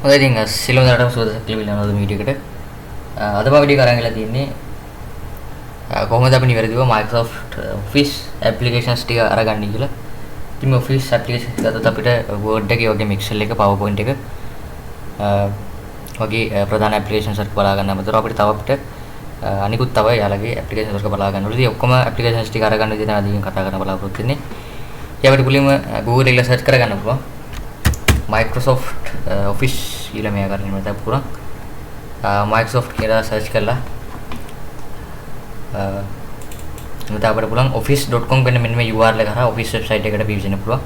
හොඳයි ඉතින් සිළුම දරටම සුවදසක් කියලා විලනෝද මීඩියකට අද මම වීඩියෝ කරන් ගලා තියන්නේ කොහොමද අපි නිවැරදිව Microsoft Office applications ටික අරගන්නේ කියලා. ඉතින් Office applications ගත්තොත් අපිට Word එකේ වගේම Excel එක PowerPoint එක වගේ ප්‍රධාන applications වලට බලා ගන්න අමතරව අපිට තව අපිට අනිකුත් තව යාළගේ applications වලට බලා ගන්න ඕනේ. ඉතින් ඔක්කොම applications ටික අරගන්න විදිහ තමයි අදින් කතා කරන්න බලාපොරොත්තු වෙන්නේ. ඉතින් අපිට මුලින්ම Google එකේ search කරගන්න පුළුවන්. Microsoft Office කියලා මේ ආකාරයෙන් මතක් පුරා Microsoft කියලා search කරලා මත අපිට පුළුවන් office.com වෙන මෙන්න මේ URL එක හරහා office website එකට පිවිසෙන්න පුළුවන්.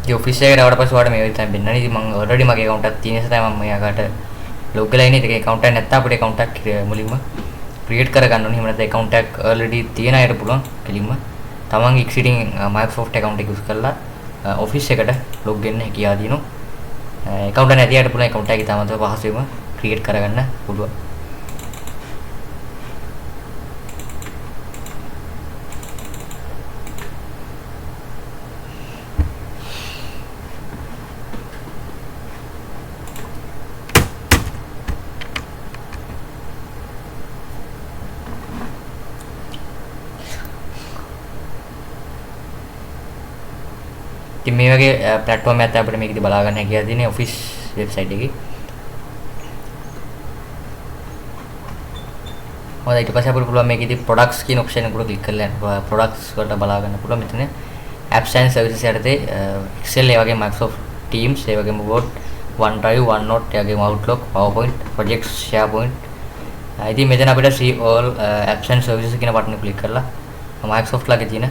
ඒ office එකට ආවට පස්සේ ඔයාලට මේ විදිහට වෙන්නනේ. ඉතින් මම already මගේ account එකක් තියෙන නිසා තමයි මම මෙයාකට log වෙලා ඉන්නේ. ඒක account එකක් නැත්නම් අපිට account එකක් මුලින්ම create කරගන්න ඕනේ. එහෙම නැත්නම් account එකක් already තියෙන අයට පුළුවන් කෙලින්ම තමන්ගේ existing Microsoft account එක use කරලා office එකට log වෙන්න හැකියාව දිනු. account එක නැති අයට පුළුවන් account එක ඉතාමත් පහසුවෙන්ම create කරගන්න පුළුවන්. ඉතින් මේ වගේ platform එකක් අපිට මේකදී බලා ගන්න හැකියාව තියෙන office website එකේ. හොඳයි ඊට පස්සේ අපිට පුළුවන් මේකදී products කියන option එක උඩ click කරලා products වලට බලා ගන්න පුළුවන්. මෙතන apps and services යටතේ Excel ඒ වගේම Microsoft Teams ඒ වගේම Word, OneDrive, OneNote ඒ වගේම Outlook, PowerPoint, Projects, SharePoint. ඉතින් මෙතන අපිට see all apps and services කියන බටන් එක click කරලා Microsoft ලාගේ තියෙන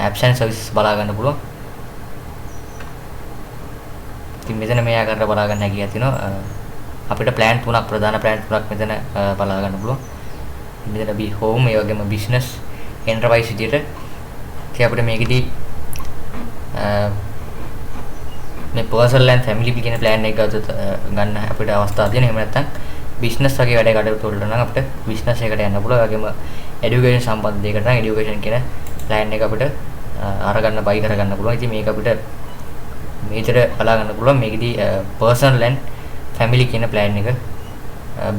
apps and services බලා ගන්න පුළුවන්. ඉතින් මෙතන මේ ආකාරයට බලා ගන්න හැකියාව තියෙනවා. අපිට plan තුනක් ප්‍රධාන plan තුනක් මෙතන බලා ගන්න පුළුවන්. මෙතන home ඒ වගේම business enterprise විදියට. ඉතින් අපිට මේකෙදී මේ personal and family කියන plan එක ගන්න අපිට අවස්ථාවක් තියෙනවා. එහෙම නැත්නම් business වගේ වැඩ කටයුතු වලට නම් අපිට business එකට යන්න පුළුවන්. ඒ වගේම education සම්බන්ධ දෙයකට නම් education කියන plan එක අපිට අරගන්න buy කරගන්න පුළුවන්. ඉතින් මේක අපිට මේතර බලා ගන්න පුළුවන්. මේකෙදී personal and family කියන plan එක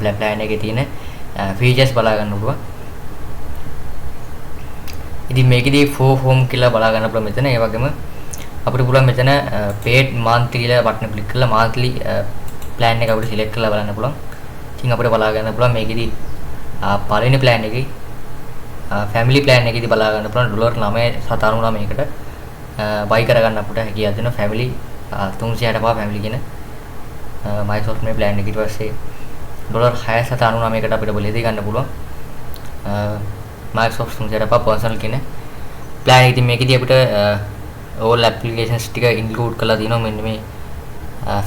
plan එකේ තියෙන features බලා ගන්න පුළුවන්. ඉතින් මේකෙදී for home කියලා බලා ගන්න පුළුවන් මෙතන. ඒ වගේම අපිට පුළුවන් මෙතන paid monthly කියලා බටන් ක්ලික් කරලා monthly plan එක අපිට select කරලා බලන්න පුළුවන්. ඉතින් අපිට බලා ගන්න පුළුවන් මේකෙදී පළවෙනි plan එකේ family plan එකේදී බලා ගන්න පුළුවන් $9.99කට buy කරගන්න අපිට හැකියාව දෙන family 365 family කියන Microsoft මේ plan එක ඊට පස්සේ $6.99කට අපිට බලෙදී ගන්න පුළුවන් Microsoft 365 personal කියන plan එක. ඉතින් මේකෙදී අපිට all applications ටික include කරලා තියෙනවා මෙන්න මේ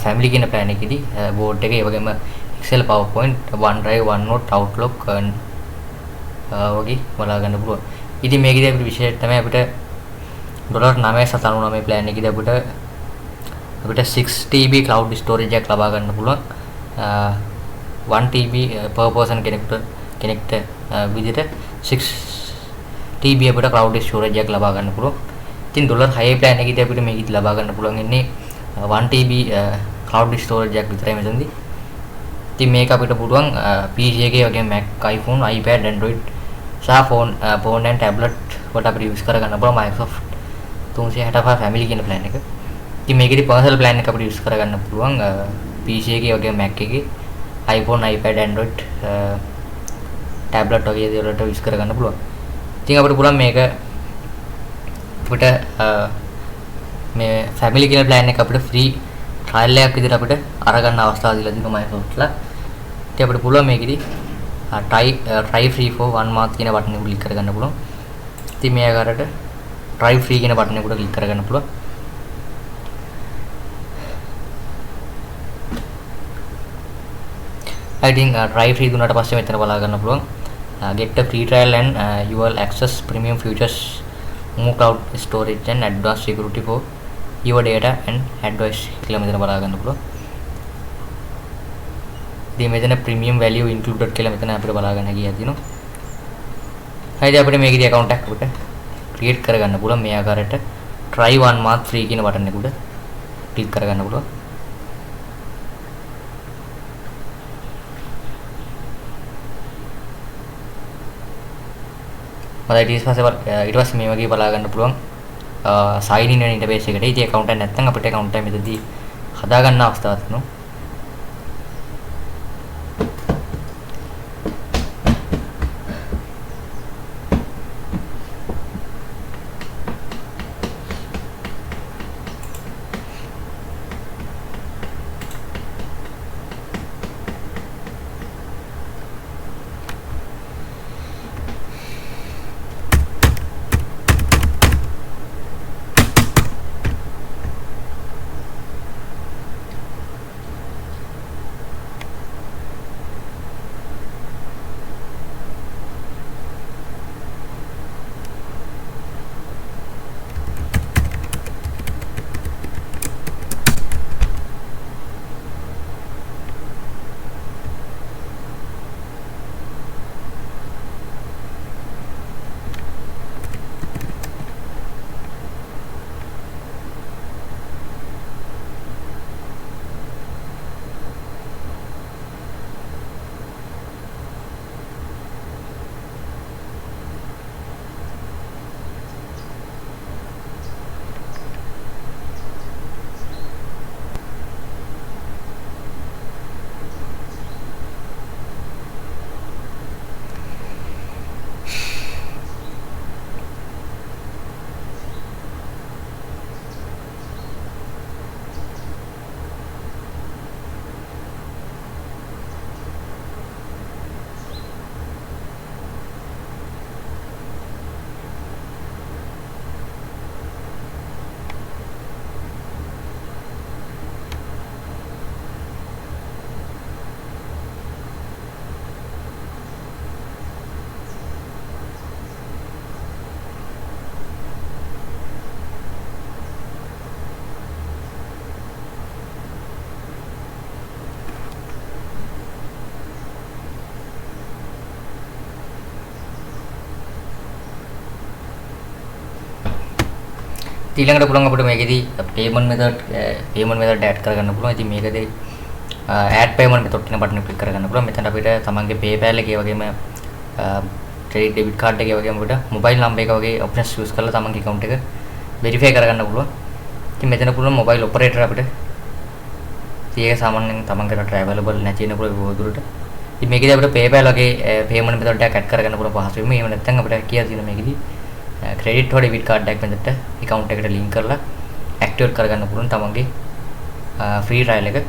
family කියන plan එකේදී Word එකේ ඒ වගේම Excel, PowerPoint, OneDrive, OneNote, Outlook වගේ බලා ගන්න පුළුවන්. ඉතින් මේකේදී අපිට විශේෂ තමයි අපිට $9.99 plan එකේදී අපිට 6 TB cloud storage එකක් ලබා ගන්න පුළුවන්. 1 TB per person කෙනෙක්ට විදිහට 6 TB අපිට cloud storage එකක් ලබා ගන්න පුළුවන්. ඉතින් $6 plan එකේදී අපිට මේකෙදි ලබා ගන්න පුළුවන් ඉන්නේ 1 TB cloud storage එකක් විතරයි මෙතනදී. ඉතින් මේක අපිට පුළුවන් PC එකේ වගේ Mac, iPhone, iPad, Android සහ phone and tablet වලට අපිට use කරගන්න පුළුවන් Microsoft 365 family කියන plan එක. ඉතින් මේකෙදි personal plan එක අපිට use කරගන්න පුළුවන් PC එකේ වගේ Mac එකේ iPhone, iPad, Android tablet වගේ දේවල් වලට use කරගන්න පුළුවන්. ඉතින් අපිට පුළුවන් මේක අපිට මේ family කියන plan එක අපිට free trial එකක් විදිහට අපිට අරගන්න අවස්ථාව දීලා තියෙනවා Microsoft ලා. ඉතින් අපිට පුළුවන් මේකෙදි try free for 1 month කියන බටන් එක ක්ලික් කරගන්න පුළුවන්. ඉතින් මේ ආකාරයට try free කියන බටන් එක උඩ ක්ලික් කරගන්න පුළුවන්. I think try free දුන්නාට පස්සේ මෙතන බලා ගන්න පුළුවන් get a free trial and you will access premium features, more cloud storage and advanced security for your data and advice කියලා මෙතන බලා ගන්න පුළුවන්. ඉතින් මෙතන premium value included කියලා මෙතන අපිට බලා ගන්න හැකියාව තියෙනවා. හරිද අපිට මේකේදී account එකක් අපිට create කරගන්න පුළුවන් මේ ආකාරයට try one month free කියන බටන් එක උඩ click කරගන්න පුළුවන්. මම ඊට පස්සේ මේ වගේ බලා ගන්න පුළුවන් sign in වෙන ඉන්ටර්ෆේස් එකට. ඉතින් account එක නැත්නම් අපිට account එක මෙතනදී හදා ගන්න අවස්ථාවක් තියෙනවා. ඊළඟට පුළුවන් අපිට මේකෙදී payment method add කරගන්න පුළුවන්. ඉතින් මේකදී add payment method කියන බටන් එක ක්ලික් කරගන්න පුළුවන්. මෙතන අපිට තමන්ගේ PayPal එකේ වගේම credit debit card එකේ වගේම අපිට mobile number එක වගේ options use කරලා තමන්ගේ account එක verify කරගන්න පුළුවන්. ඉතින් මෙතන පුළුවන් mobile operator අපිට ඒක සාමාන්‍යයෙන් තමන්ගේ travelable නැති වෙන පුළුවන් දුරට. ඉතින් මේකදී අපිට PayPal වගේ payment method එකක් add කරගන්න පුළුවන් පහසු වෙන්නේ. එහෙම නැත්නම් අපිට කියලා තියෙන මේකදී credit or debit card එකක් මෙතනට account එකට link කරලා activate කරගන්න පුළුවන් තමන්ගේ free trial එක.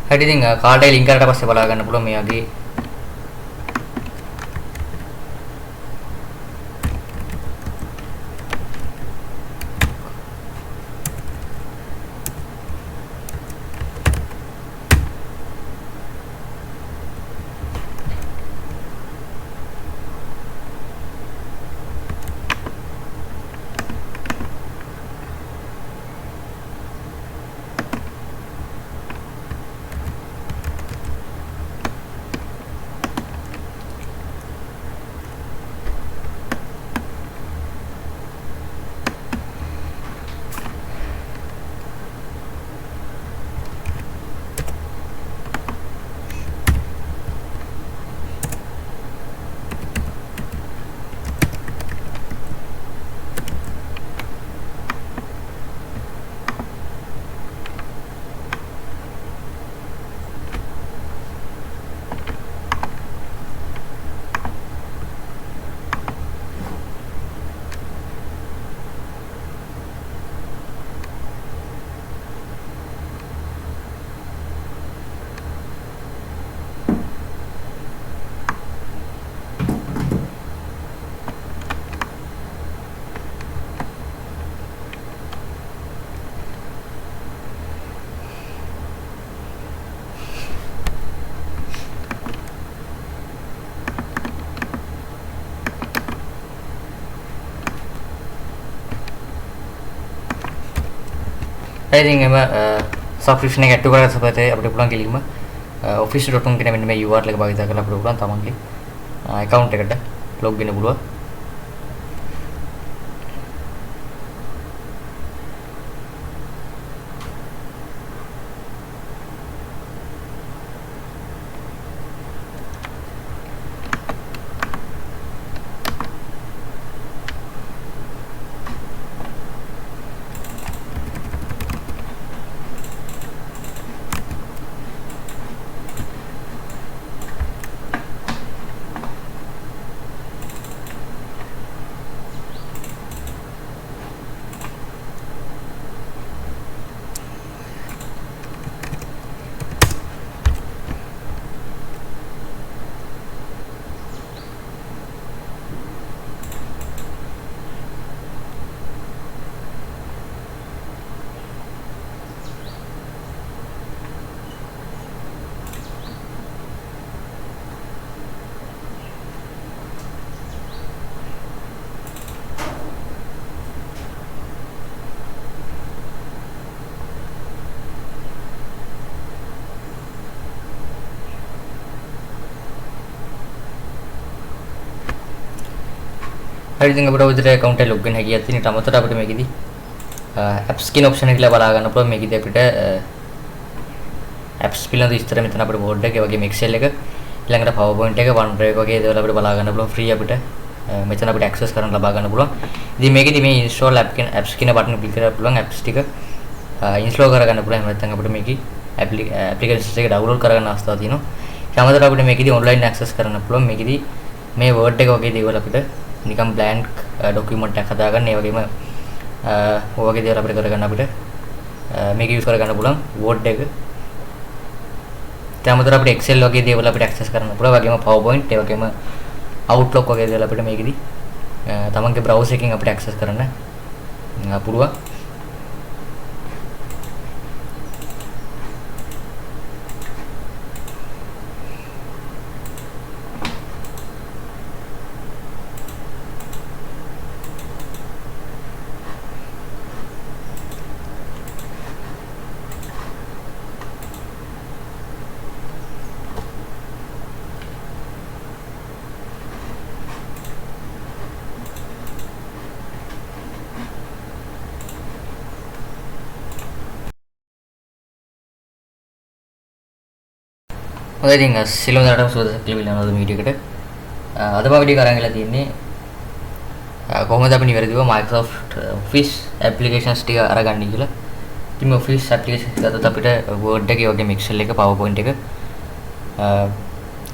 හරි ඉතින් කාඩ් එක ලින්ක් කරලා පස්සේ බලා ගන්න පුළුවන් මේ වගේ ඉතින් එම සබ්ස්ක්‍රිප්ෂන් එක ඇඩ් කරගත්ත පස්සේ අපිට පුළුවන් කෙලින්ම office.com කියන මෙන්න මේ URL එක භාවිත කරලා අපිට පුළුවන් තමන්ගේ account එකට log වෙන්න පුළුවන්. හරි ඉතින් අපිට ඔය account එක log වෙන්න හැකියාවක් තියෙන. ඊට අමතරව අපිට මේකෙදි apps කියන option එක කියලා බලා ගන්න පුළුවන්. මේකෙදි අපිට apps පිළිබඳ විස්තර මෙතන අපිට board එක, ඒ වගේම Excel එක, ඊළඟට PowerPoint එක, OneDrive වගේ දේවල් අපිට බලා ගන්න පුළුවන්. free අපිට මෙතන අපිට access කරන්න ලබා ගන්න පුළුවන්. ඉතින් මේකෙදි මේ install apps කියන button එක click කරලා පුළුවන් apps ටික install කරගන්න පුළුවන්. එහෙම නැත්නම් අපිට මේකේ applications එක download කරගන්න අවස්ථාවක් තියෙනවා. ඒ අමතරව අපිට මේකෙදි online access කරන්න පුළුවන්. මේකෙදි මේ Word එක වගේ දේවල් අපිට නිකම් blank document එකක් හදාගන්න, ඒ වගේම ඔය වගේ දේවල් අපිට කරගන්න අපිට මේක use කරගන්න පුළුවන් Word එක. ඒ අමතරව අපිට Excel වගේ දේවල් අපිට access කරන්න පුළුවන්. ඒ වගේම PowerPoint, ඒ වගේම Outlook වගේ දේවල් අපිට මේකෙදි තමන්ගේ browser එකකින් අපිට access කරන්න පුළුවන්. හොඳයි ඉතින් සිලුම දරටම සුවදසක් කියලා විලනවද වීඩියෝ එකට. අද මම වීඩියෝ කරන් ගලා තියෙන්නේ කොහොමද අපි නිවැරදිව Microsoft Office applications ටික අරගන්නේ කියලා. ඉතින් Office applications ගත්තොත් අපිට Word එක, වගේම Excel එක, PowerPoint එක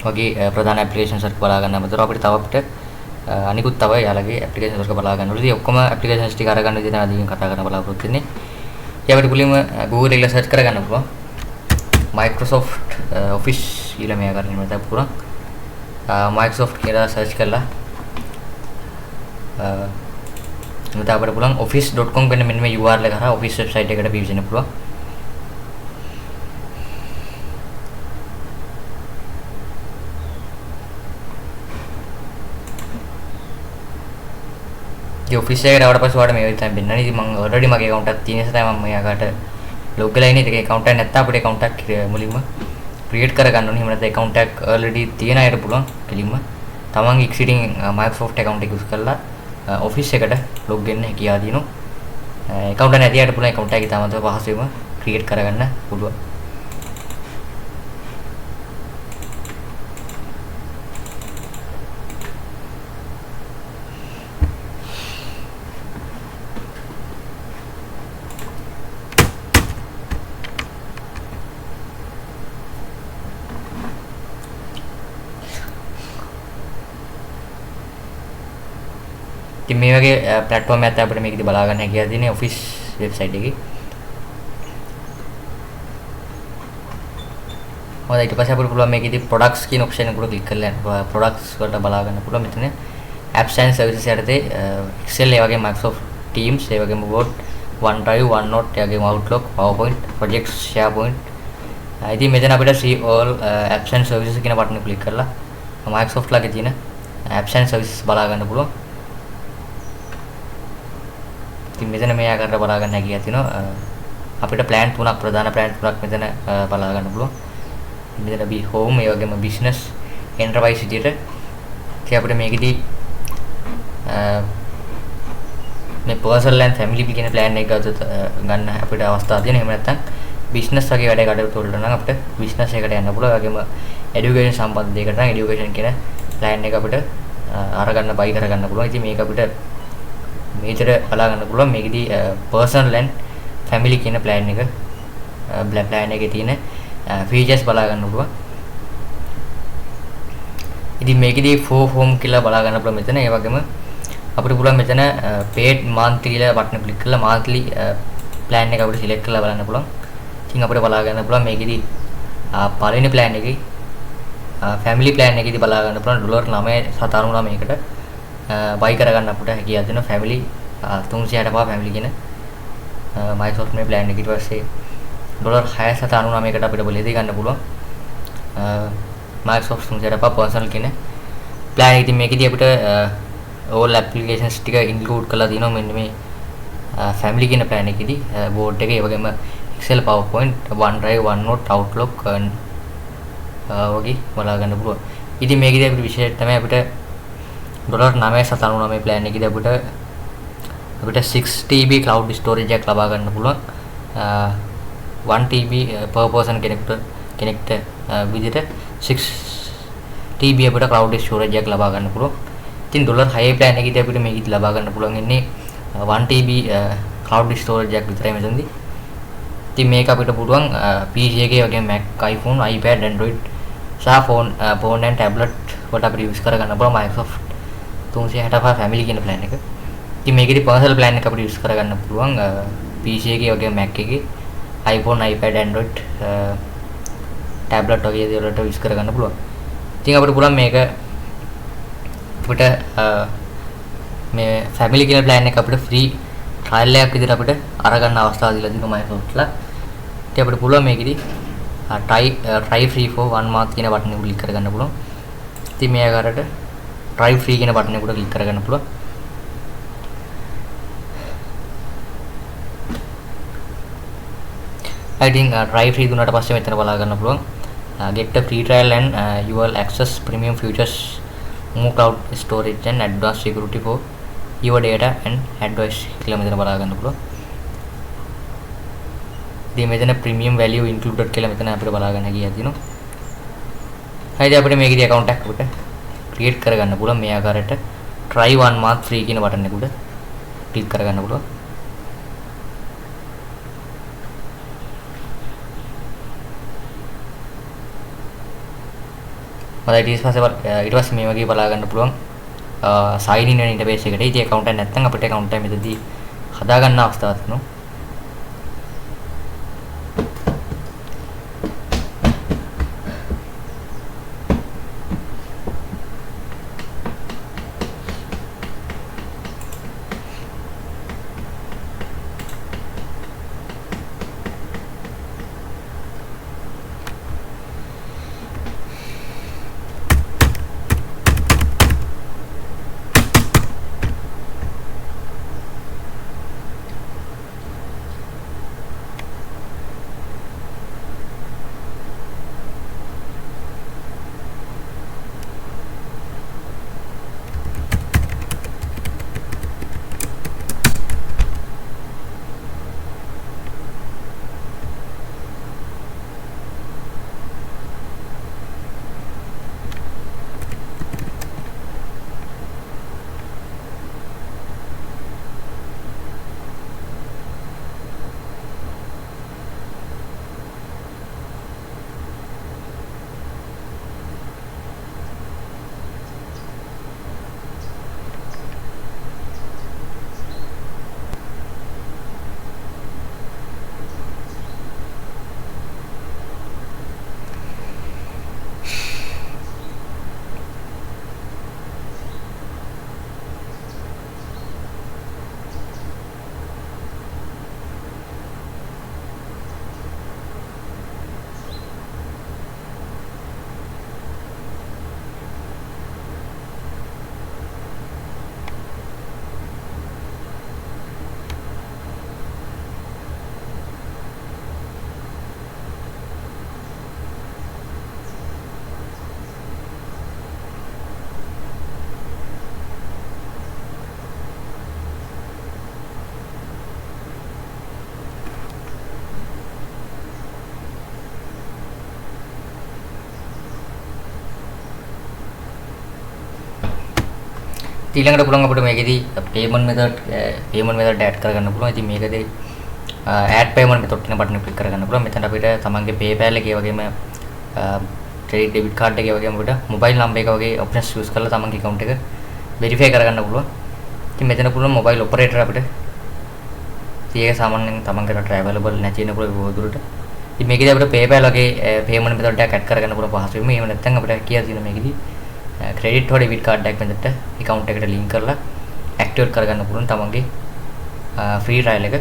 වගේ ප්‍රධාන applications වලට බලා ගන්න අමතරව අපිට තව අපිට අනිකුත් තව යාළගේ applications වලට බලා ගන්න ඕනේ. ඉතින් ඔක්කොම applications ටික අරගන්න විදිහ අදින් කතා කරන්න බලාපොරොත්තු වෙන්නේ. ඒ අපිට මුලින්ම Google එකේ search කරගන්න පුළුවන්. Microsoft Office කියලා මෙයා කරන්නේ මතක පුරා Microsoft කියලා සර්ච් කරලා මත අපිට පුළුවන් office.com කියන මෙන්න මේ URL එක කරා office website එකට පිවිසෙන්න පුළුවන්. ඒ office එකට ආවට පස්සේ ඔයාලට මේ විදිහට වෙන්නනේ. ඉතින් මම already මගේ account එකක් තියෙන නිසා තමයි මම මෙයාකට log වෙලා ඉන්නේ. ඒක account එකක් නැත්නම් අපිට account එකක් මුලින්ම create කරගන්න ඕනේ. එහෙම නැත්නම් account එකක් already තියෙන අයට පුළුවන් කෙලින්ම තමන්ගේ existing Microsoft account එක use කරලා office එකට log වෙන්න හැකියාව දිනනවා. account එක නැති අයට පුළුවන් account එක ඉතාමත් පහසුවෙන්ම create කරගන්න පුළුවන්. ඉතින් මේ වගේ platform එකක් අපිට මේකදී බලා ගන්න හැකියාව තියෙන office website එකේ. හොඳයි ඊට පස්සේ අපිට පුළුවන් මේකේදී products කියන option එක උඩ click කරලා products වලට බලා ගන්න පුළුවන්. මෙතන apps and services යටතේ Excel ඒ වගේ Microsoft Teams ඒ වගේම Word, OneDrive, OneNote ඒ වගේම Outlook, PowerPoint, Projects, SharePoint. ඉතින් මෙතන අපිට see all apps and services කියන බටන් එක click කරලා Microsoft ලාගේ තියෙන apps and services බලා ගන්න පුළුවන්. ඉතින් මෙතන මේ ආකාරයට බලා ගන්න හැකියාව තියෙනවා. අපිට plan තුනක් ප්‍රධාන plan තුනක් මෙතන බලා ගන්න පුළුවන්. මෙතන home ඒ වගේම business enterprise විදියට ඉතින් අපිට මේකෙදී මේ personal and family කියන plan එක ගන්න අපිට අවස්ථාවක් තියෙනවා. එහෙම නැත්නම් business වගේ වැඩ කටයුතු වලට නම් අපිට business එකට යන්න පුළුවන්. ඒ වගේම education සම්බන්ධ දෙයකට නම් education කියන plan එක අපිට අරගන්න buy කරගන්න පුළුවන්. ඉතින් මේක අපිට මේතර බලා ගන්න පුළුවන්. මේකෙදී personal and family කියන plan එක plan එකේ තියෙන features බලා ගන්න පුළුවන්. ඉතින් මේකෙදී for home කියලා බලා ගන්න පුළුවන් මෙතන. ඒ වගේම අපිට පුළුවන් මෙතන paid monthly කියලා බටන් ක්ලික් කරලා monthly plan එක අපිට select කරලා බලන්න පුළුවන්. ඉතින් අපිට බලා ගන්න පුළුවන් මේකෙදී පළවෙනි plan එකේ family plan එකේදී බලා ගන්න පුළුවන් $9.99කට buy කරගන්න අපිට හැකියාව දෙන family 365 family කියන Microsoft මේ plan එක ඊට පස්සේ $6.99කට අපිට බලෙදී ගන්න පුළුවන් Microsoft 365 personal කියන plan එක. ඉතින් මේකෙදී අපිට all applications ටික include කරලා තියෙනවා මෙන්න මේ family කියන plan එකේදී Word එකේ ඒ වගේම Excel, PowerPoint, OneDrive, OneNote, Outlook වගේ බලා ගන්න පුළුවන්. ඉතින් මේකේදී අපිට විශේෂ තමයි අපිට $9.99 plan එකේදී අපිට 6 TB cloud storage එකක් ලබා ගන්න පුළුවන්. 1 TB per person කෙනෙක්ට විදිහට 6 TB අපිට cloud storage එකක් ලබා ගන්න පුළුවන්. ඉතින් $6 plan එකේදී අපිට මේකෙදි ලබා ගන්න පුළුවන් ඉන්නේ 1 TB cloud storage එකක් විතරයි මෙතනදී. ඉතින් මේක අපිට පුළුවන් PC එකේ වගේ Mac, iPhone, iPad, Android සහ phone and tablet වලට අපිට use කරගන්න පුළුවන් Microsoft 365 family කියන plan එක. ඉතින් මේකෙදි personal plan එක අපිට use කරගන්න පුළුවන් PC එකේ වගේ Mac එකේ iPhone, iPad, Android tablet වගේ දේවල් වලට use කරගන්න පුළුවන්. ඉතින් අපිට පුළුවන් මේක අපිට මේ family කියන plan එක අපිට free trial එකක් විදිහට අපිට අරගන්න අවස්ථාව දීලා තියෙනවා Microsoft ලා. ඉතින් අපිට පුළුවන් මේකෙදි try free for 1 month කියන බටන් එක ක්ලික් කරගන්න පුළුවන්. ඉතින් මේ ආකාරයට try free කියන බටන් එක උඩ ක්ලික් කරගන්න පුළුවන්. I think try free දුන්නාට පස්සේ මෙතන බලා ගන්න පුළුවන් get a free trial and you will access premium features, more cloud storage and advanced security for your data and advice කියලා මෙතන බලා ගන්න පුළුවන්. ඉතින් මෙතන premium value included කියලා මෙතන අපිට බලා ගන්න හැකියාව තියෙනවා. හරිද අපිට මේකේදී account එකක් අපිට create කරගන්න පුළුවන් මේ ආකාරයට try 1 month free කියන බටන් එක උඩ ක්ලික් කරගන්න පුළුවන්. ඊට පස්සේ මේ වගේ බලා ගන්න පුළුවන් sign in වෙන ඉන්ටර්ෆේස් එකට. ඉතින් account එක නැත්නම් අපිට account එක මෙතනදී හදා ගන්න අවස්ථාවක් තියෙනවා. ඊළඟට පුළුවන් අපිට මේකෙදී payment method add කරගන්න පුළුවන්. ඉතින් මේකදී add payment method කියන බටන් එක ක්ලික් කරගන්න පුළුවන්. මෙතන අපිට තමන්ගේ PayPal එකේ වගේම credit debit card එකේ වගේම අපිට mobile number එක වගේ options use කරලා තමන්ගේ account එක verify කරගන්න පුළුවන්. ඉතින් මෙතන පුළුවන් mobile operator අපිට ඒක සාමාන්‍යයෙන් තමන්ගේ රට available නැති වෙනකොට බොහෝ ඉතින් මේකදී අපිට PayPal වගේ payment method එකක් add කරගන්න පුළුවන් පහසු වෙන්නේ. එහෙම නැත්නම් අපිට කියලා තියෙන මේකදී credit or debit card එකක් මෙතනට account එකට link කරලා activate කරගන්න පුළුවන් තමන්ගේ free trial එක.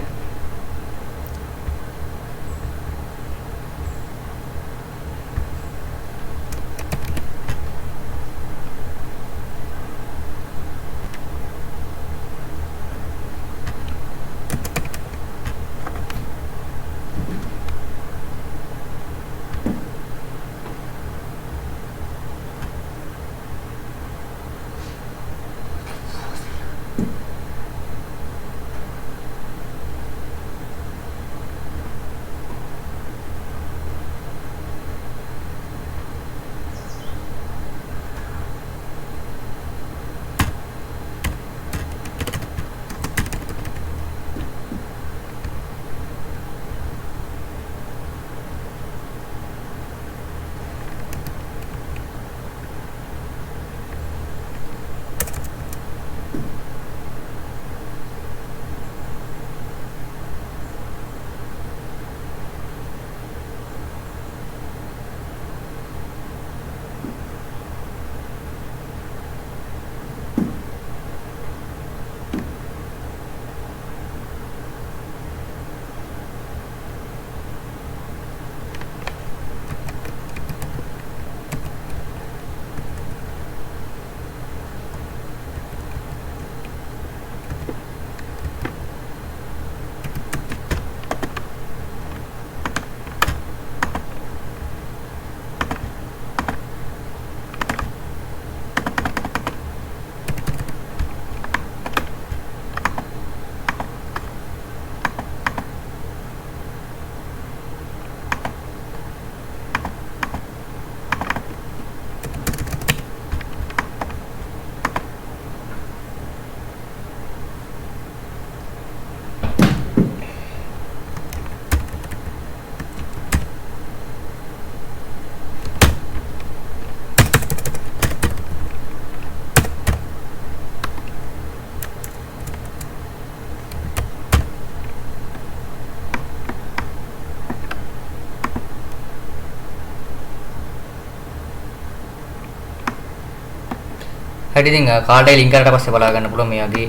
හරි ඉතින් කාඩ් එක link කරලා පස්සේ බලා ගන්න පුළුවන් මේ වගේ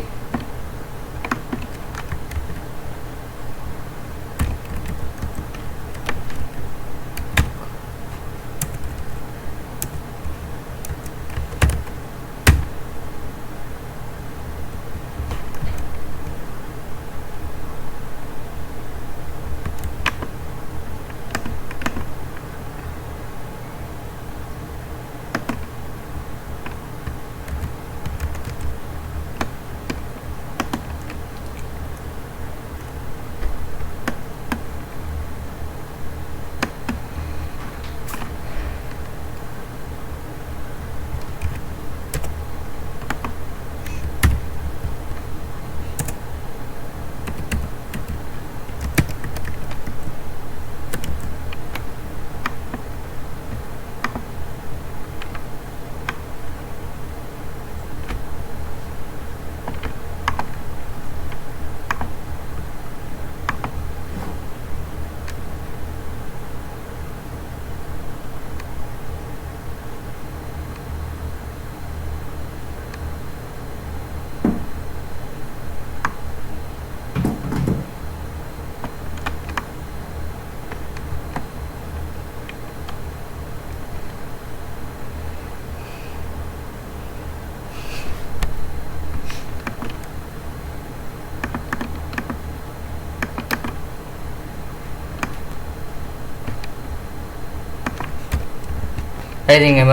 ඉතින් එම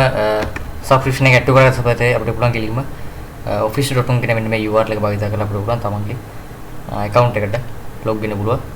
subscription එක ඇට් කරගත්ත පස්සේ අපිට පුළුවන් කෙලින්ම office.com කියන මෙන්න මේ URL එක භාවිත කරලා අපිට පුළුවන් තමන්ගේ account එකට log වෙන්න පුළුවන්.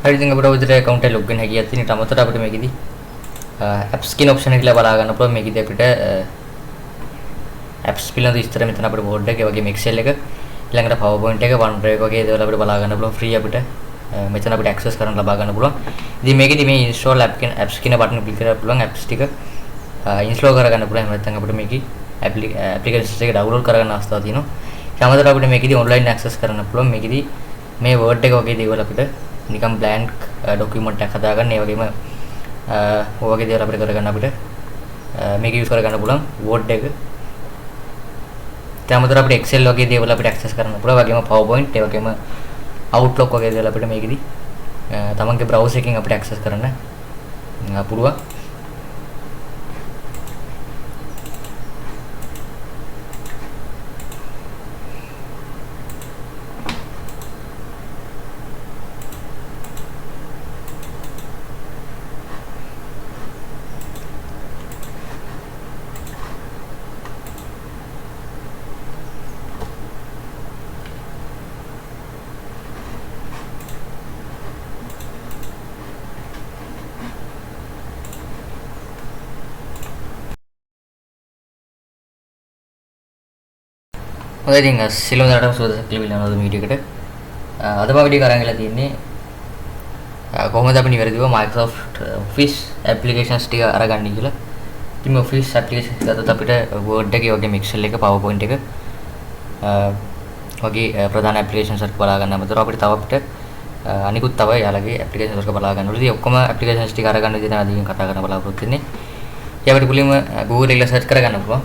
හරි ඉතින් අපිට ඔය account එක login හැකියාවක් තියෙන. ඊට අමතරව අපිට මේකෙදි apps කියන option එක කියලා බලා ගන්න පුළුවන්. මේකෙදි අපිට apps පිළිබඳ විස්තර මෙතන අපිට board එක, ඒ වගේම Excel එක, ඊළඟට PowerPoint එක, OneDrive වගේ දේවල් අපිට බලා ගන්න පුළුවන් free අපිට. මෙතන අපිට access කරන්න ලබා ගන්න පුළුවන්. ඉතින් මේකෙදි මේ install apps කියන බටන් ක්ලික් කරලා පුළුවන් apps ටික install කරගන්න පුළුවන්. එහෙම නැත්නම් අපිට මේකේ applications එක download කරගන්න අවස්ථාවක් තියෙනවා. ඒ අමතරව අපිට මේකෙදි online access කරන්න පුළුවන්. මේකෙදි මේ Word එක වගේ දේවල් අපිට නිකම් blank document එකක් හදාගන්න, ඒ වගේම ඔය වගේ දේවල් අපිට කරගන්න අපිට මේක use කරගන්න පුළුවන් Word එක. ඒ අමතරව අපිට Excel වගේ දේවල් අපිට access කරන්න පුළුවන්. ඒ වගේම PowerPoint, ඒ වගේම Outlook වගේ දේවල් අපිට මේකෙදි තමන්ගේ browser එකකින් අපිට access කරන්න පුළුවන්. හොඳයි ඉතින් සිළුම දරටම සුවදසක් කියලා විලවනවද වීඩියෝ එකට. අද මම වීඩියෝ කරන් ගලා තියෙන්නේ කොහොමද අපි නිවැරදිව Microsoft Office applications ටික අරගන්නේ කියලා. ඉතින් Office applications ගත්තොත් අපිට Word එක, වගේම Excel එක, PowerPoint එක වගේ ප්‍රධාන applications වලට බලා ගන්න අමතරව අපිට තව අපිට අනිකුත් තව යාළගේ applications වලට බලා ගන්න ඕනේ. ඉතින් ඔක්කොම applications ටික අරගන්න විදිහ අදින් කතා කරන්න බලාපොරොත්තු වෙන්නේ. ඉතින් අපිට මුලින්ම Google එකේ search කරගන්න පුළුවන්.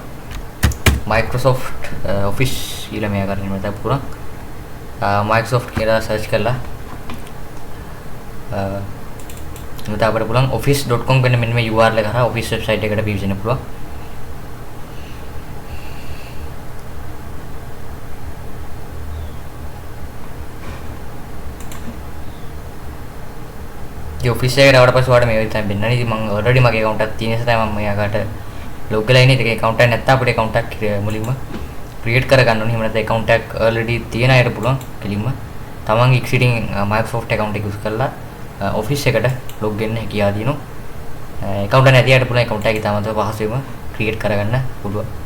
Microsoft Office කියලා මේ ආකාරයෙන් මතක් පුරා Microsoft කියලා search කරලා මත අපිට පුළුවන් office.com කියන මෙන්න මේ URL එක හරහා office website එකට පිවිසෙන්න පුළුවන්. මේ office එකට ආවට පස්සේ ඔයාලට මේ විදිහට තමයි වෙන්නේ. ඉතින් මම already මගේ account එකක් තියෙන නිසා තමයි මම මේ ආකාරයට log වෙලා ඉන්නේ. ඒක account එකක් නැත්නම් අපිට account එකක් මුලින්ම create කරගන්න ඕනේ. එහෙම නැත්නම් account එකක් already තියෙන අයට පුළුවන් කෙලින්ම තමන්ගේ existing Microsoft account එක use කරලා office එකට log වෙන්න හැකියාව දිනු. account එක නැති අයට පුළුවන් account එක ඉතාමත් පහසුවෙන්ම create කරගන්න පුළුවන්.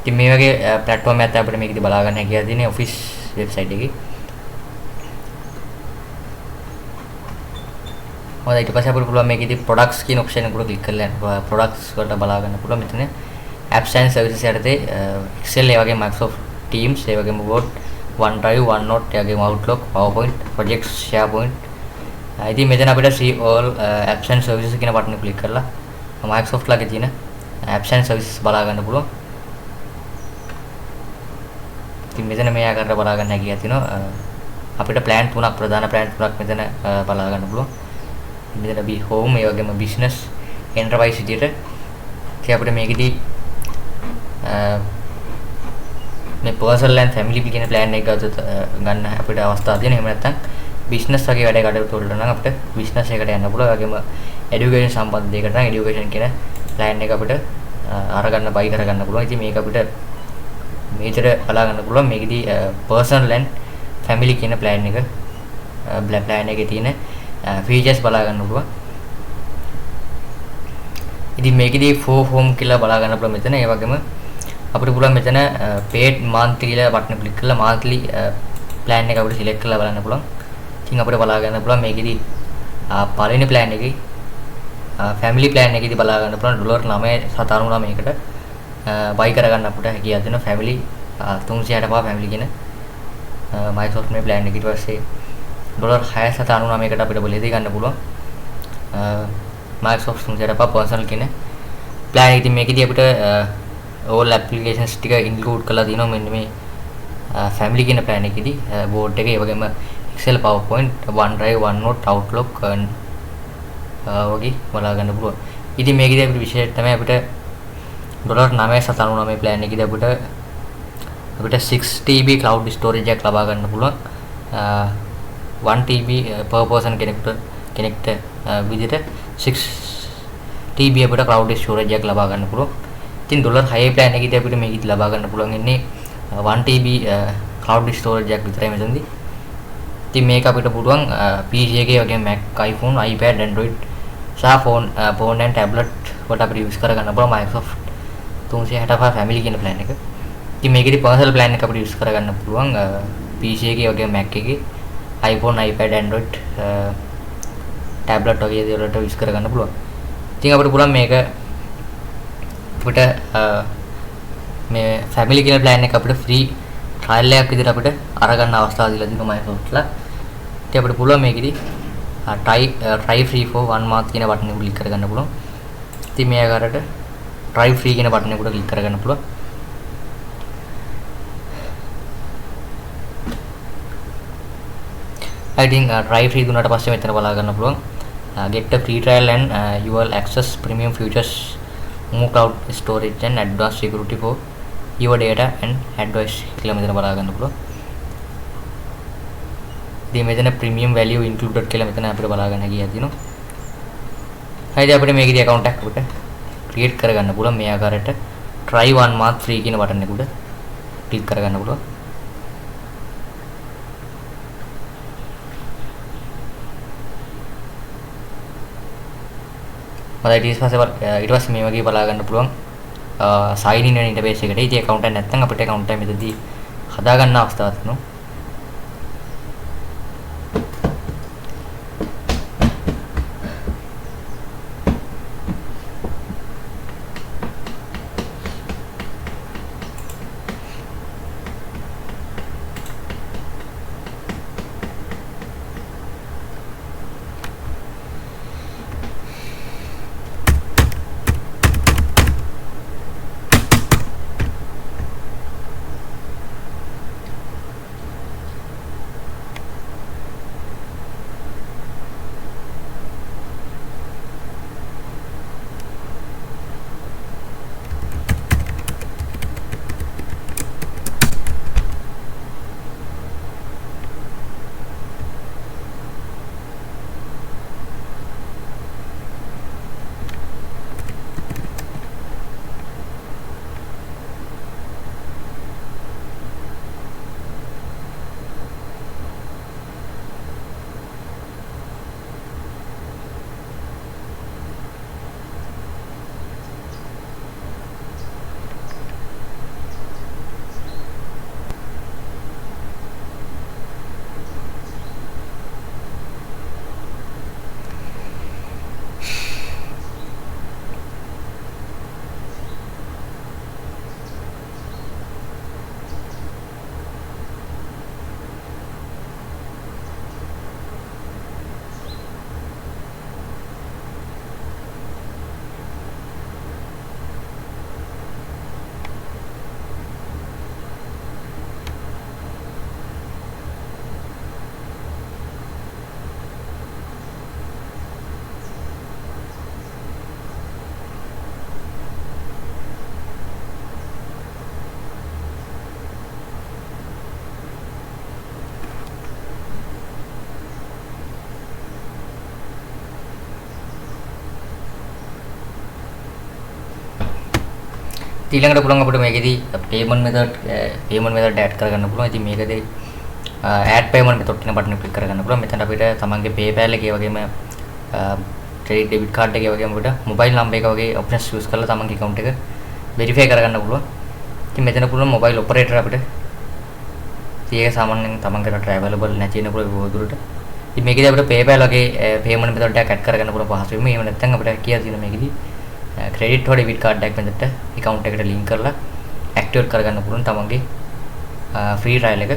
ඉතින් මේ වගේ platform එකක් අපිට මේකෙදි බලා ගන්න හැකියාව තියෙන office website එකේ. හොඳයි ඊට පස්සේ අපිට පුළුවන් මේකෙදි products කියන option එක උඩ click කරලා products වලට බලා ගන්න පුළුවන්. මෙතන apps and services යටතේ Excel, ඒ වගේම Microsoft Teams, ඒ වගේම Word, OneDrive, OneNote, ඒ වගේම Outlook, PowerPoint, Projects, SharePoint. ඉතින් මෙතන අපිට see all apps and services කියන බටන් එක click කරලා Microsoft ලාගේ තියෙන apps and services බලා ගන්න පුළුවන්. ඉතින් මෙතන මේ ආකාරයට බලා ගන්න හැකියාව තියෙනවා. අපිට plan තුනක්, ප්‍රධාන plan තුනක් මෙතන බලා ගන්න පුළුවන්. මෙතන home, ඒ වගේම business, enterprise විදියට. ඉතින් අපිට මේකෙදි මේ personal and family කියන plan එක ගන්න අපිට අවස්ථාවක් තියෙනවා. එහෙම නැත්නම් business වගේ වැඩ කටයුතු වලට නම් අපිට business එකට යන්න පුළුවන්. ඒ වගේම education සම්බන්ධ දෙයකට නම් education කියන plan එක අපිට අරගන්න buy කරගන්න පුළුවන්. ඉතින් මේක අපිට මේතර බලා ගන්න පුළුවන්. මේකෙදි personal and family කියන plan එක plan එකේ තියෙන features බලා ගන්න පුළුවන්. ඉතින් මේකෙදි for home කියලා බලා ගන්න පුළුවන් මෙතන. ඒ වගේම අපිට පුළුවන් මෙතන paid monthly කියලා බටන් ක්ලික් කරලා monthly plan එක අපිට select කරලා බලන්න පුළුවන්. ඉතින් අපිට බලා ගන්න පුළුවන් මේකෙදි පළවෙනි plan එකේ family plan එකේදී බලා ගන්න පුළුවන් $9.99කට buy කරගන්න අපිට හැකියාව දෙන family 365 family කියන Microsoft මේ plan එක. ඊට පස්සේ $6.99කට අපිට බලෙදී ගන්න පුළුවන් Microsoft 365 personal කියන plan එක. ඉතින් මේකෙදී අපිට all applications ටික include කරලා තියෙනවා මෙන්න මේ family කියන plan එකේදී. Word එකේ, ඒ වගේම Excel, PowerPoint, OneDrive, OneNote, Outlook වගේ බලා ගන්න පුළුවන්. ඉතින් මේකේදී අපිට විශේෂයෙන් තමයි අපිට ඩොලර් 999 ප්ලෑන් එකේදී අපිට 6 TB cloud storage එකක් ලබා ගන්න පුළුවන්. 1 TB per person කෙනෙක්ට විදිහට 6 TB අපිට cloud storage එකක් ලබා ගන්න පුළුවන්. ඉතින් ඩොලර් 6 ප්ලෑන් එකේදී අපිට මේක ලබා ගන්න පුළුවන් ඉන්නේ 1 TB cloud storage එකක් විතරයි මෙතනදී. ඉතින් මේක අපිට පුළුවන් PC එකේ වගේ Mac, iPhone, iPad, Android සහ phone and tablet වලට අපිට use කරගන්න පුළුවන් Microsoft 365 family කියන plan එක. ඉතින් මේකේදී personal plan එක අපිට use කරගන්න පුළුවන් PC එකේ වගේ Mac එකේ iPhone, iPad, Android tablet වගේ දේවල් වලට use කරගන්න පුළුවන්. ඉතින් අපිට පුළුවන් මේක අපිට මේ family කියන plan එක අපිට free trial එකක් විදිහට අපිට අරගන්න අවස්ථාව දීලා තියෙනවා Microsoftලා. ඉතින් අපිට පුළුවන් මේකෙදී try free for 1 month කියන බටන් එක ක්ලික් කරගන්න පුළුවන්. ඉතින් මේ ආකාරයට try free කියන බටන් එකට ක්ලික් කරගන්න පුළුවන්. I think try free දුන්නාට පස්සේ මෙතන බලා ගන්න පුළුවන්. Get a free trial and you will access premium features, more cloud storage and advanced security for your data and advice කියලා මෙතන බලා ගන්න පුළුවන්. ඉතින් මෙතන premium value included කියලා මෙතන අපිට බලා ගන්න කියලා තියෙනවා. හරිද අපිට මේකේදී account එකක් අපිට create කරගන්න පුළුවන් මේ ආකාරයට try 1 month free කියන බටන් එක උඩ click කරගන්න පුළුවන්. ඊට පස්සේ මේ වගේ බලා ගන්න පුළුවන් sign in වෙන ඉන්ටර්ෆේස් එකට. ඉතින් account එක නැත්නම් අපිට account එක මෙතනදී හදා ගන්න අවස්ථාවක් තියෙනවා. ඊළඟට පුළුවන් අපිට මේකෙදී payment method add කරගන්න පුළුවන්. ඉතින් මේකදී add payment method කියන බටන් එක ක්ලික් කරගන්න පුළුවන්. මෙතන අපිට තමන්ගේ PayPal එකේ වගේම credit debit card එකේ වගේම අපිට mobile number එක වගේ options use කරලා තමන්ගේ account එක verify කරගන්න පුළුවන්. ඉතින් මෙතන පුළුවන් mobile operator අපිට ඒක සාමාන්‍යයෙන් තමන්ගේ රට available නැති වෙන පුළුවන් දුරට. ඉතින් මේකදී අපිට PayPal වගේ payment method එකක් add කරගන්න පුළුවන් පහසුවෙන්ම. එහෙම නැත්නම් අපිට කියලා තියෙන මේකදී credit or debit card එකක් මෙතනට account එකට link කරලා activate කරගන්න පුළුවන් තමන්ගේ free trial එක.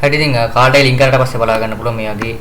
හරි ඉතින් කාඩ් එක ලින්ක් කරලා පස්සේ බලා ගන්න පුළුවන් මේ වගේ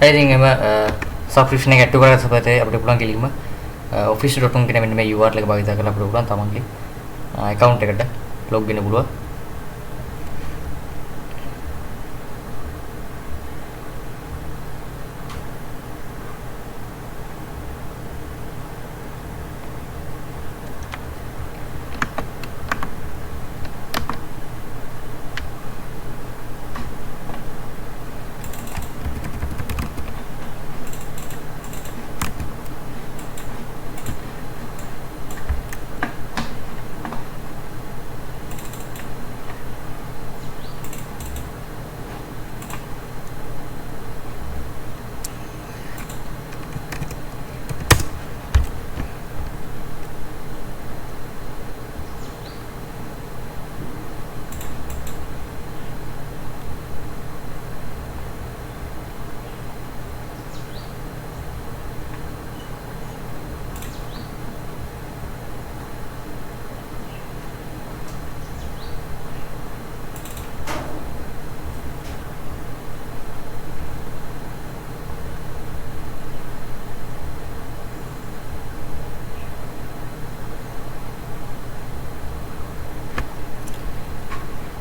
ඉතින් එම සබ්ස්ක්‍රිප්ෂන් එක ඇඩ් කරගත්ත පස්සේ අපිට පුළුවන් කෙලින්ම office.com කියන මෙන්න මේ URL එක භාවිත කරලා අපිට පුළුවන් තමන්ගේ account එකට log වෙන්න පුළුවන්.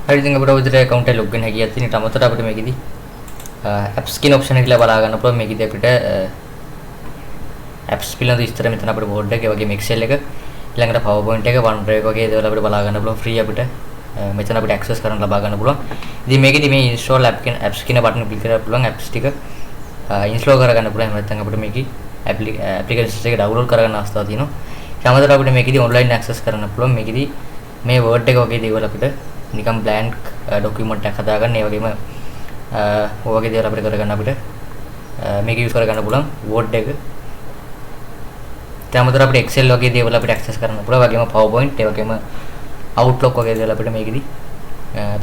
හරි ඉතින් අපිට ඔය account එක log වෙන්න හැකියාවක් තියෙන. ඊට අමතරව අපිට මේකෙදි apps කියන option එක කියලා බලා ගන්න පුළුවන්. මේකෙදි අපිට apps පිළිබඳ විස්තර මෙතන අපිට board එක, ඒ වගේම Excel එක, ඊළඟට PowerPoint එක, OneDrive වගේ දේවල් අපිට බලා ගන්න පුළුවන්. free අපිට මෙතන අපිට access කරන්න ලබා ගන්න පුළුවන්. ඉතින් මේකෙදි මේ install apps කියන button එක click කරලා පුළුවන් apps ටික install කරගන්න පුළුවන්. එහෙම නැත්නම් අපිට මේකේ applications එක download කරගන්න අවස්ථාවක් තියෙනවා. ඒ අමතරව අපිට මේකෙදි online access කරන්න පුළුවන්. මේකෙදි මේ Word එක වගේ දේවල් අපිට නිකම් blank document එකක් හදාගන්න, ඒ වගේම ඔය වගේ දේවල් අපිට කරගන්න අපිට මේක use කරගන්න පුළුවන් Word එක. ඒ අමතරව අපිට Excel වගේ දේවල් අපිට access කරන්න පුළුවන්. ඒ වගේම PowerPoint, ඒ වගේම Outlook වගේ දේවල් අපිට මේකෙදි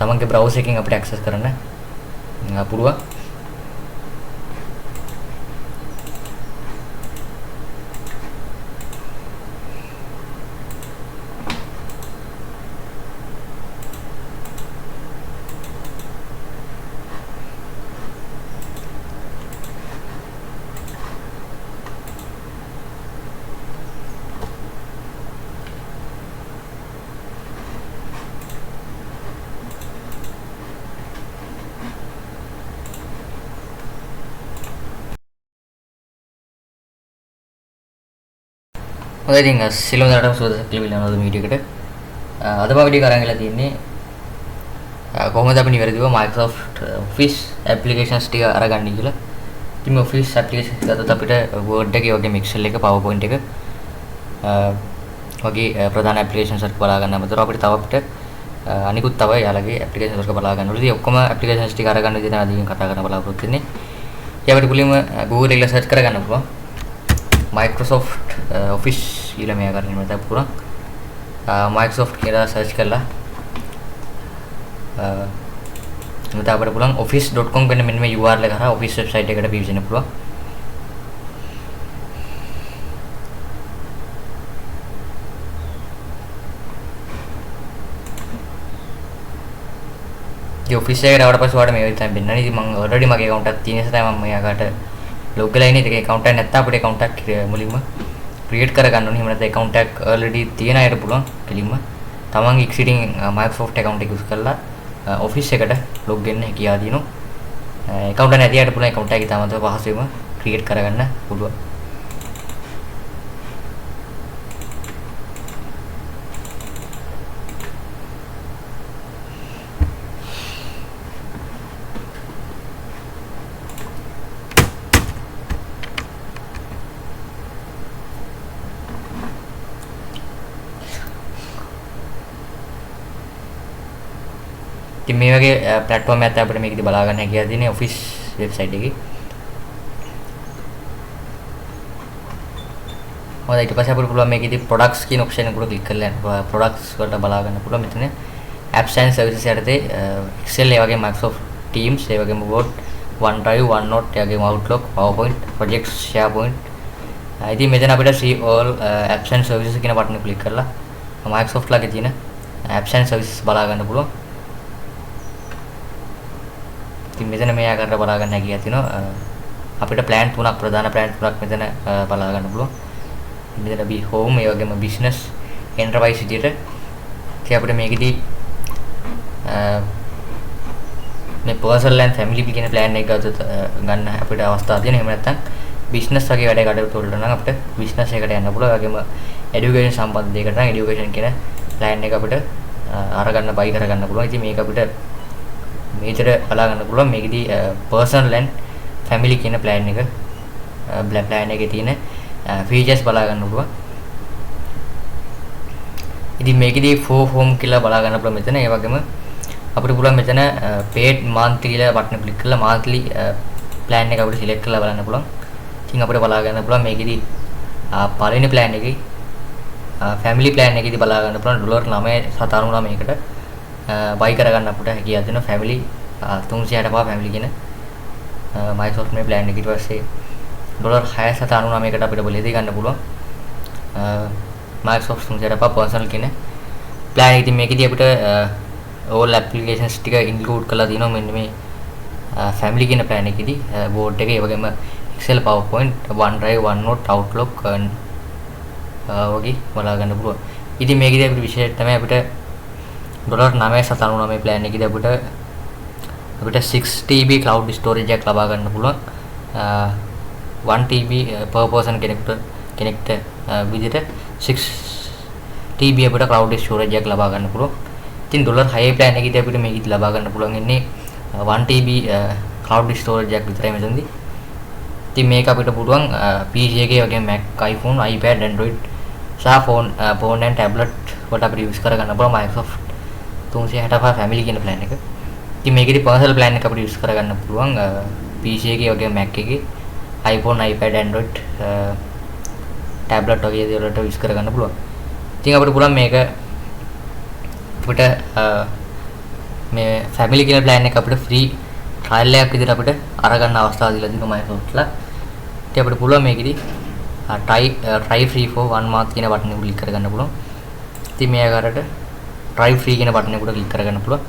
තමන්ගේ browser එකකින් අපිට access කරන්න පුළුවන්. හොඳයි ඉතින් සිලුම දරටම සුවදසක් කියලා විලනවද වීඩියෝ එකට. අද මම වීඩියෝ කරන් ගලා තියෙන්නේ කොහොමද අපි නිවැරදිව Microsoft Office applications ටික අරගන්නේ කියලා. ඉතින් Office applications ගත්තොත් අපිට Word එක, වගේම Excel එක, PowerPoint එක වගේ ප්‍රධාන applications වලට බලා ගන්න අමතරව අපිට තව අපිට අනිකුත් තව යාළගේ applications වලට බලා ගන්න ඕනේ. ඉතින් ඔක්කොම applications ටික අරගන්න විදිහ අදින් කතා කරන්න බලාපොරොත්තු වෙන්නේ. ඒ අපිට මුලින්ම Google එකේ search කරගන්න පුළුවන්. Microsoft Office කියලා මෙයා කරන්නේ මතක් පුරා Microsoft කියලා සර්ච් කරලා මත අපිට පුළුවන් office.com කියන මෙන්න මේ URL එක කරා office website එකට පිවිසෙන්න පුළුවන්. ඒ office එකට ආවට පස්සේ ඔයාලට මේ විදිහට වෙන්නනේ. ඉතින් මම already මගේ account එකක් තියෙන නිසා තමයි මම මෙයාකට log වෙලා ඉන්නේ. ඒක account එකක් නැත්නම් අපිට account එකක් මුලින්ම create කරගන්න ඕනේ. එහෙම නැත්නම් account එකක් already තියෙන අයට පුළුවන් කෙලින්ම තමන්ගේ existing Microsoft account එක use කරලා office එකට log වෙන්න හැකියාව දිනනවා. account එක නැති අයට පුළුවන් account එක ඉතාමත් පහසුවෙන්ම create කරගන්න පුළුවන්. ඉතින් මේ වගේ platform එකක් අපිට මේකදී බලා ගන්න හැකියාව තියෙන office website එකේ. හොඳයි ඊට පස්සේ අපිට පුළුවන් මේකදී products කියන option එක උඩ click කරලා products වලට බලා ගන්න පුළුවන්. මෙතන apps and services යටතේ Excel ඒ වගේ Microsoft Teams ඒ වගේම Word, OneDrive, OneNote ඒ වගේම Outlook, PowerPoint, Projects, SharePoint. ඉතින් මෙතන අපිට see all apps and services කියන බටන් එක click කරලා Microsoft ලාගේ තියෙන apps and services බලා ගන්න පුළුවන්. ඉතින් මෙතන මේ ආකාරයට බලා ගන්න හැකියාව තියෙනවා. අපිට plan තුනක් ප්‍රධාන plan තුනක් මෙතන බලා ගන්න පුළුවන්. මෙතන home ඒ වගේම business enterprise විදියට ඉතින් අපිට මේකෙදී මේ personal and family කියන plan එක ගන්න අපිට අවස්ථාවක් තියෙනවා. එහෙම නැත්නම් business වගේ වැඩ කටයුතු වලට නම් අපිට business එකට යන්න පුළුවන්. ඒ වගේම education සම්බන්ධ දෙයකට නම් education කියන plan එක අපිට අරගන්න buy කරගන්න පුළුවන්. ඉතින් මේක අපිට මේතර බලා ගන්න පුළුවන්. මේකෙදී personal and family කියන plan එක plan එකේ තියෙන features බලා ගන්න පුළුවන්. ඉතින් මේකෙදී for home කියලා බලා ගන්න පුළුවන් මෙතන. ඒ වගේම අපිට පුළුවන් මෙතන paid monthly කියලා බටන් ක්ලික් කරලා monthly plan එක අපිට select කරලා බලන්න පුළුවන්. ඉතින් අපිට බලා ගන්න පුළුවන් මේකෙදී පළවෙනි plan එකේ family plan එකේදී බලා ගන්න පුළුවන් $9.99කට buy කරගන්න අපිට හැකියාව දෙනවා family 365 family කියන Microsoft මේ plan එක. ඊට පස්සේ $6.99කට අපිට බලෙදී ගන්න පුළුවන් Microsoft 365 personal කියන plan එක. ඉතින් මේකෙදී අපිට all applications ටික include කරලා තියෙනවා මෙන්න මේ family කියන plan එකේදී Word එකේ. ඒ වගේම Excel, PowerPoint, OneDrive, OneNote, Outlook වගේ බලා ගන්න පුළුවන්. ඉතින් මේකේදී අපිට විශේෂ තමයි අපිට $9.99 plan එකේදී අපිට 6 TB cloud storage එකක් ලබා ගන්න පුළුවන්. 1 TB per person කෙනෙක්ට විදිහට 6 TB අපිට cloud storage එකක් ලබා ගන්න පුළුවන්. ඉතින් $6 plan එකේදී අපිට මේකෙදි ලබා ගන්න පුළුවන් ඉන්නේ 1 TB cloud storage එකක් විතරයි මෙතනදී. ඉතින් මේක අපිට පුළුවන් PC එකේ වගේ Mac, iPhone, iPad, Android සහ phone and tablet වලට අපිට use කරගන්න පුළුවන් Microsoft 365 family කියන plan එක. ඉතින් මේකෙදි personal plan එක අපිට use කරගන්න පුළුවන් PC එකේ වගේ Mac එකේ, iPhone, iPad, Android, tablet වගේ දේවල් වලට use කරගන්න පුළුවන්. ඉතින් අපිට පුළුවන් මේක අපිට මේ family කියන plan එක අපිට free trial එකක් විදිහට අපිට අරගන්න අවස්ථාව දීලා තියෙනවා Microsoft ලා. ඉතින් අපිට පුළුවන් මේකෙදි try free for 1 month කියන බටන් එක ක්ලික් කරගන්න පුළුවන්. ඉතින් මේ ආකාරයට try free කියන බටන් එක උඩ ක්ලික් කරගන්න පුළුවන්.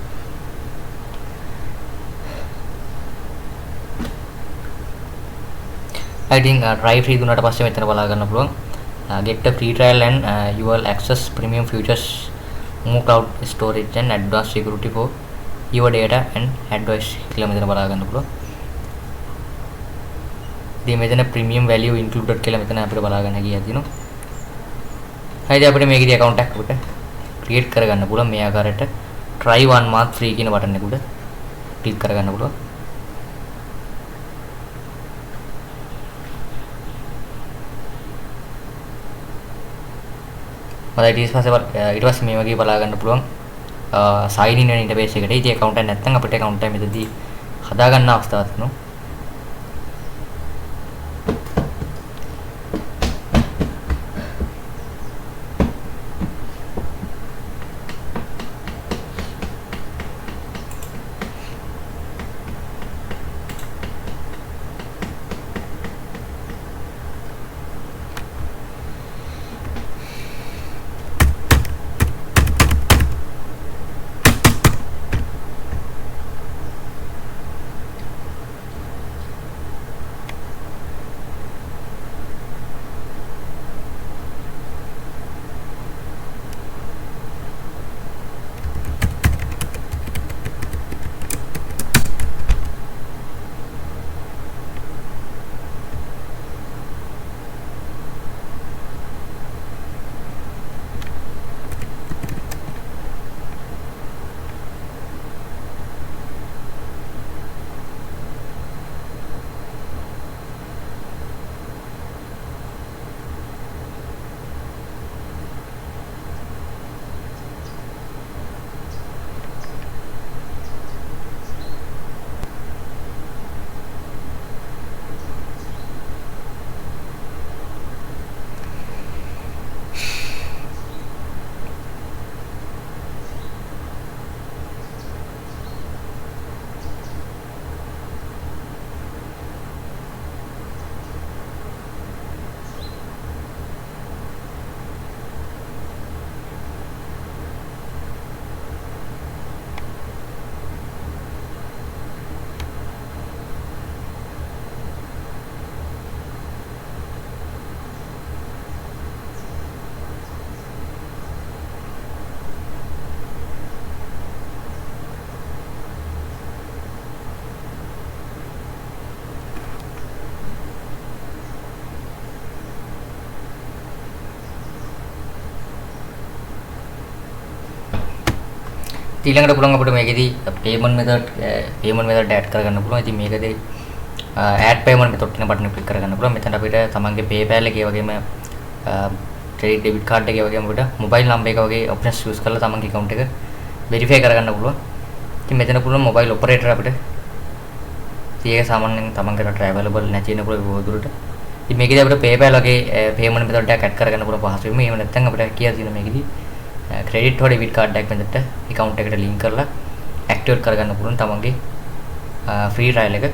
I think try free දුන්නාට පස්සේ මෙතන බලා ගන්න පුළුවන් get a free trial and you will access premium features, more cloud storage and advanced security for your data and advice කියලා මෙතන බලා ගන්න පුළුවන්. ඉතින් මෙතන premium value included කියලා මෙතන අපිට බලා ගන්න හැකියාව තියෙනවා. හරිද අපිට මේකේදී account එකක් අපිට create කරගන්න පුළුවන් මේ ආකාරයට try 1 month free කියන බටන් එක උඩ ක්ලික් කරගන්න පුළුවන්. ඊට පස්සේ මේ වගේ බලා ගන්න පුළුවන් sign in වෙන ඉන්ටර්ෆේස් එකට. ඉතින් account එක නැත්නම් අපිට account එක මෙතනදී හදා ගන්න අවස්ථාවක් තියෙනවා. ඊළඟට පුළුවන් අපිට මේකෙදී payment method add කරගන්න පුළුවන්. ඉතින් මේකදී add payment method කියන බටන් එක ක්ලික් කරගන්න පුළුවන්. මෙතන අපිට තමන්ගේ PayPal එකේ වගේම credit debit card එකේ වගේම අපිට mobile number එක වගේ options use කරලා තමන්ගේ account එක verify කරගන්න පුළුවන්. ඉතින් මෙතන පුළුවන් mobile operator අපිට ඒක සාමාන්‍යයෙන් තමන්ගේ රට available නැති වෙනකොට බොහෝ ඉතින් මේකදී අපිට PayPal වගේ payment method එකක් add කරගන්න පුළුවන් පහසුවෙන්ම. එහෙම නැත්නම් අපිට කියලා තියෙන මේකදී credit or debit card එකක් මෙතනට account එකට link කරලා activate කරගන්න පුළුවන් තමන්ගේ free trial එක.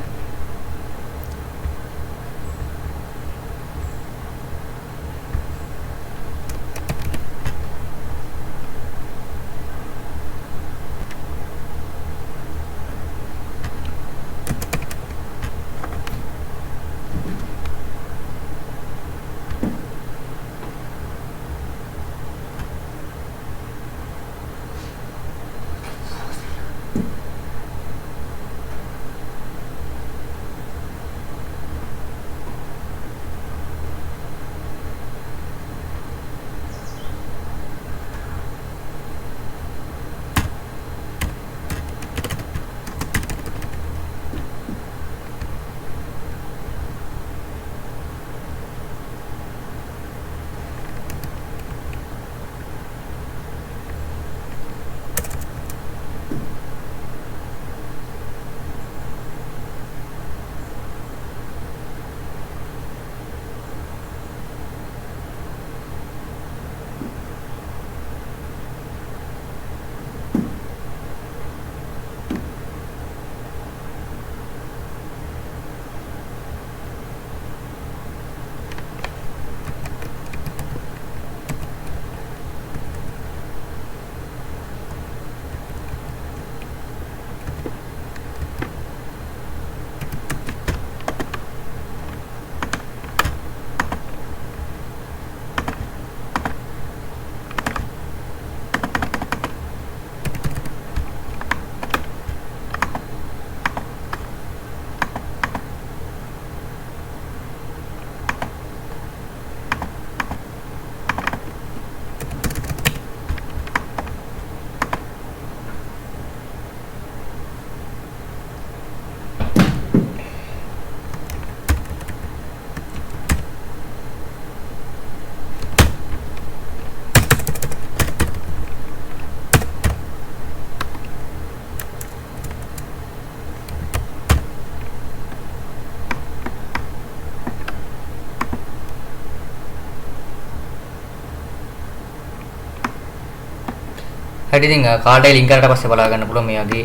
හරි ඉතින් කාඩ් එක link කරලා පස්සේ බලා ගන්න පුළුවන් මේ වගේ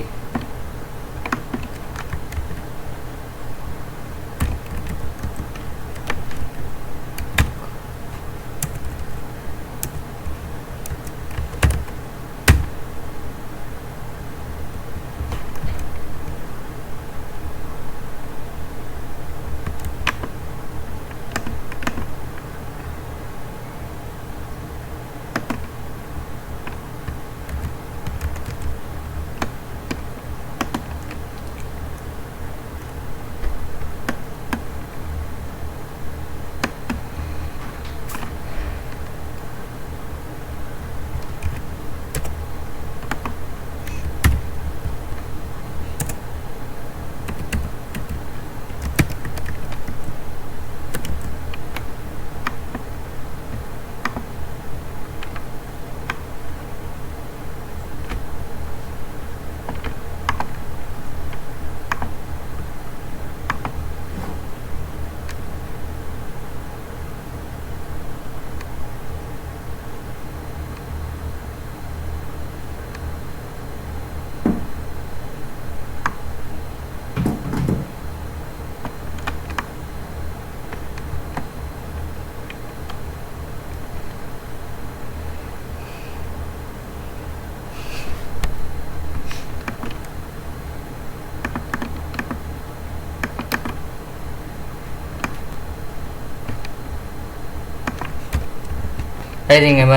ඉතින් එම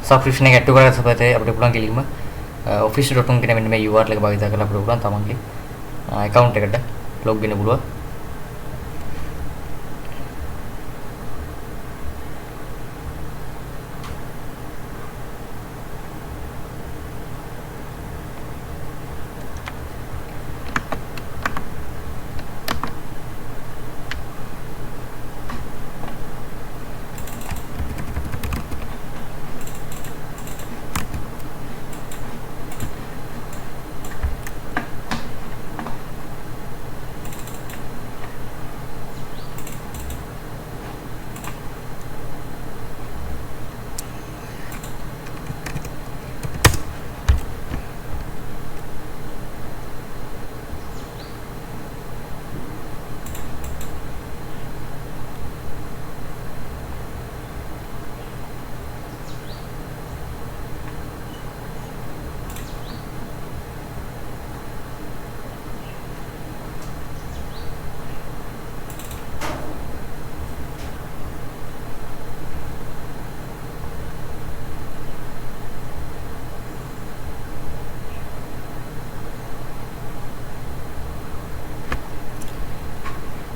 subscription එක ඇට් කරගත්ත පස්සේ අපිට පුළුවන් කෙලින්ම office.com කියන මෙන්න මේ URL එක භාවිත කරලා අපිට පුළුවන් තමන්ගේ account එකට log වෙන්න පුළුවන්.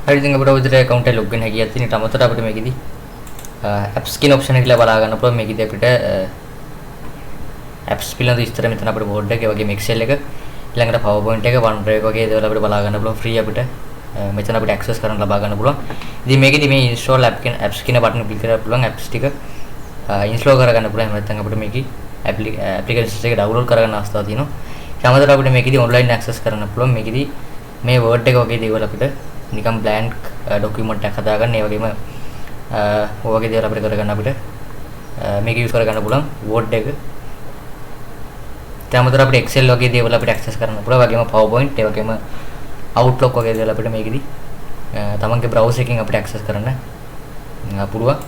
හරි ඉතින් අපිට ඔය account එක login හැකියාවක් තියෙන. ඊට අමතරව අපිට මේකෙදි apps කියන option එක කියලා බලා ගන්න පුළුවන්. මේකෙදි අපිට apps පිළිබඳ විස්තර මෙතන අපිට board එක, ඒ වගේම Excel එක, ඊළඟට PowerPoint එක, OneDrive වගේ දේවල් අපිට බලා ගන්න පුළුවන් free අපිට. මෙතන අපිට access කරන්න ලබා ගන්න පුළුවන්. ඉතින් මේකෙදි මේ install apps කියන button එක click කරලා පුළුවන් apps ටික install කරගන්න පුළුවන්. එහෙම නැත්නම් අපිට මේකේ applications එක download කරගන්න අවස්ථාවක් තියෙනවා. ඒ අමතරව අපිට මේකෙදි online access කරන්න පුළුවන්. මේකෙදි මේ Word එක වගේ දේවල් අපිට නිකම් blank document එකක් හදාගන්න, ඒ වගේම ඔය වගේ දේවල් අපිට කරගන්න අපිට මේක use කරගන්න පුළුවන් Word එක. ඒ අමතරව අපිට Excel වගේ දේවල් අපිට access කරන්න පුළුවන්. ඒ වගේම PowerPoint, ඒ වගේම Outlook වගේ දේවල් අපිට මේකෙදි තමන්ගේ browser එකකින් අපිට access කරන්න පුළුවන්.